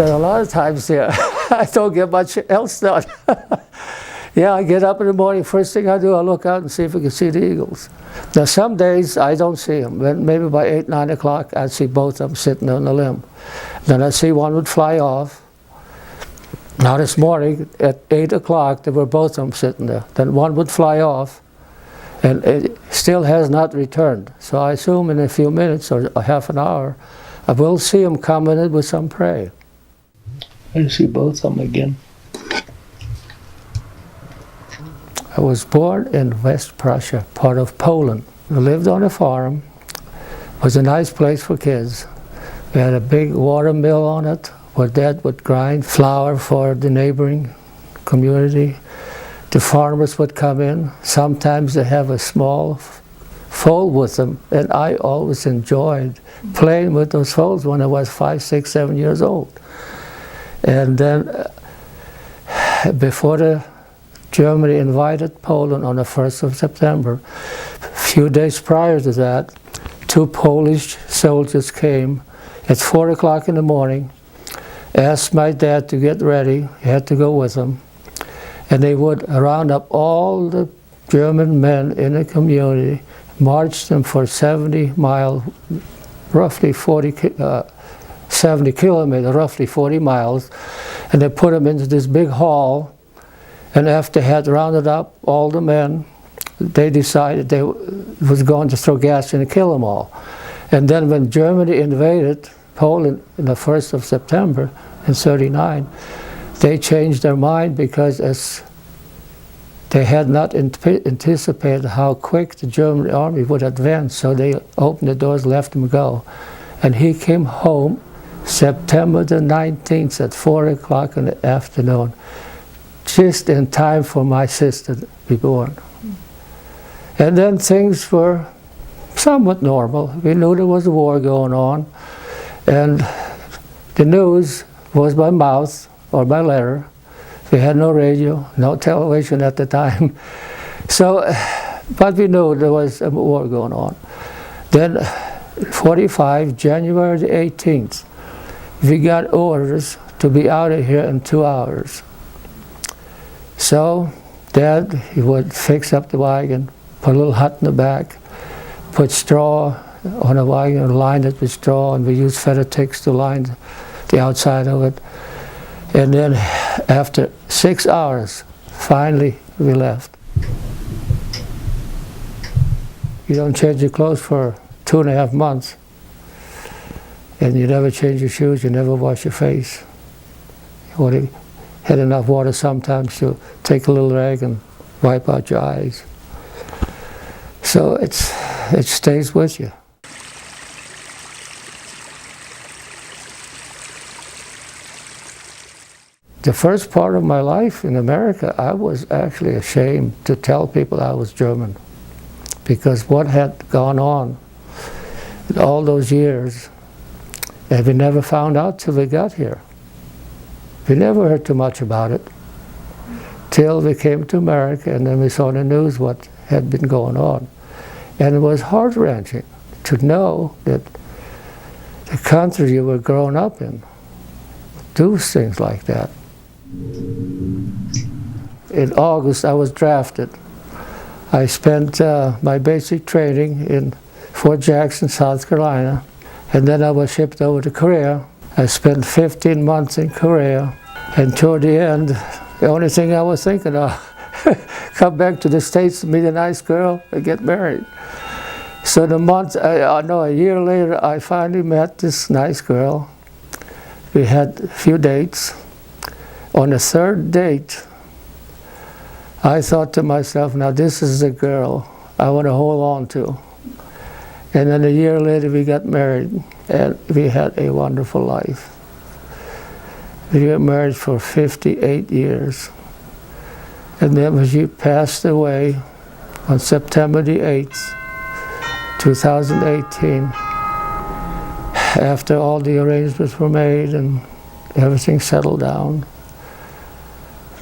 spent a lot of times there. I don't get much else done. Yeah, I get up in the morning, first thing I do, I look out and see if I can see the eagles. Now some days I don't see them, but maybe by 8, 9 o'clock I'd see both of them sitting on the limb. Then I'd see one would fly off. Now this morning at 8 o'clock, they were both of them sitting there. Then one would fly off, and it still has not returned. So I assume in a few minutes or a half an hour, I will see them coming in with some prey. I see both of them again. I was born in West Prussia, part of Poland. I lived on a farm. It was a nice place for kids. We had a big water mill on it, where Dad would grind flour for the neighboring community. The farmers would come in. Sometimes they have a small foal with them, and I always enjoyed playing with those foals when I was 5, 6, 7 years old. And then before Germany invaded Poland on the 1st of September, a few days prior to that, 2 Polish soldiers came at 4 o'clock in the morning, asked my dad to get ready. He had to go with them. And they would round up all the German men in the community, march them for 70 miles, roughly 70 kilometers, roughly 40 miles, and they put them into this big hall. And after they had rounded up all the men, they decided they was going to throw gas in and kill them all. And then when Germany invaded Poland on the 1st of September in '39, they changed their mind because they had not anticipated how quick the German army would advance, so they opened the doors, left him go. And he came home September the 19th at 4 o'clock in the afternoon, just in time for my sister to be born. And then things were somewhat normal. We knew there was a war going on, and the news was by mouth or by letter. We had no radio, no television at the time. So, but we knew there was a war going on. Then, 45, January the 18th, we got orders to be out of here in 2 hours. So, Dad, he would fix up the wagon, put a little hut in the back, put straw on the wagon and line it with straw, and we used feather ticks to line the outside of it. And then after 6 hours, finally we left. You don't change your clothes for 2.5 months, and you never change your shoes, you never wash your face. You only had enough water sometimes to take a little rag and wipe out your eyes. So it stays with you. The first part of my life in America, I was actually ashamed to tell people I was German, because what had gone on in all those years, and we never found out till we got here. We never heard too much about it till we came to America, and then we saw in the news what had been going on. And it was heart-wrenching to know that the country you were growing up in do things like that. In August, I was drafted. I spent my basic training in Fort Jackson, South Carolina, and then I was shipped over to Korea. I spent 15 months in Korea, and toward the end, the only thing I was thinking of, come back to the States, meet a nice girl, and get married. So a year later, I finally met this nice girl. We had a few dates. On the 3rd date, I thought to myself, now this is the girl I want to hold on to. And then a year later we got married, and we had a wonderful life. We got married for 58 years. And then when she passed away on September the 8th, 2018, after all the arrangements were made and everything settled down,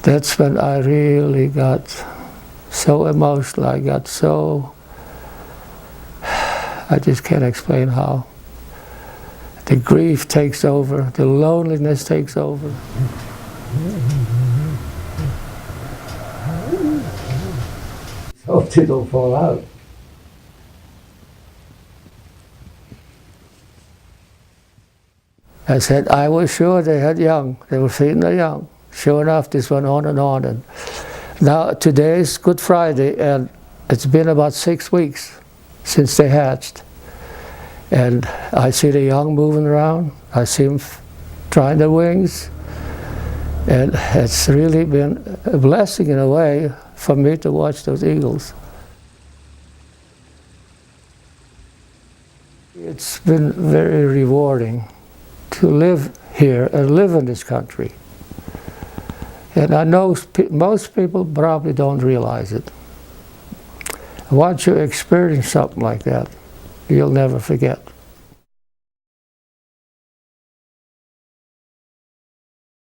that's when I really got so emotional. I just can't explain how. the grief takes over, the loneliness takes over. Hope they don't fall out. I said, I was sure they had young. They were feeding the young. Sure enough, this went on and on. And now, today is Good Friday, and it's been about 6 weeks since they hatched. And I see the young moving around. I see them trying their wings. And it's really been a blessing in a way for me to watch those eagles. It's been very rewarding to live here and live in this country. And I know most people probably don't realize it. Once you experience something like that, you'll never forget.